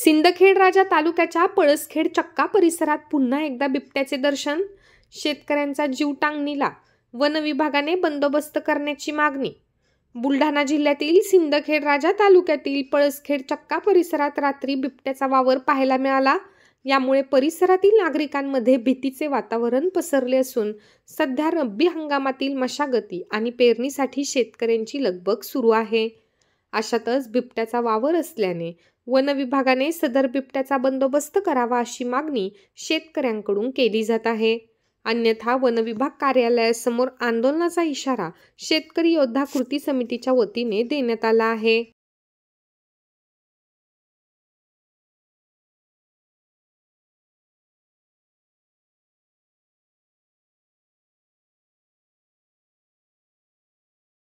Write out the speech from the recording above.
सिंदखेड राजा तालुक्याच्या पळसखेड चक्का परिसरात पुन्हा एकदा बिबट्याचे दर्शन. शेतकऱ्यांचा जीव टांगणीला. वन विभागाने बंदोबस्त करण्याची मागणी. बुलढाणा जिल्ह्यातील सिंदखेड राजा तालुक्यातील पळसखेड चक्का परिसरात रात्री बिबट्याचा वावर पाहायला मिळाला. यामुळे परिसरातील नागरिकांमध्ये भीतीचे वातावरण पसरले असून सध्या रब्बी हंगामातील मशागती आणि पेरणीसाठी शेतकऱ्यांची लगबग सुरू आहे. अशातच बिबट्याचा वावर असल्याने वन विभागाने सदर बिबट्याचा बंदोबस्त करावा अशी मागणी शेतकऱ्यांकडून केली जात आहे. अन्यथा वन विभाग कार्यालयासमोर आंदोलनाचा इशारा शेतकरी योद्धा कृती समितीच्या वतीने देण्यात आला आहे.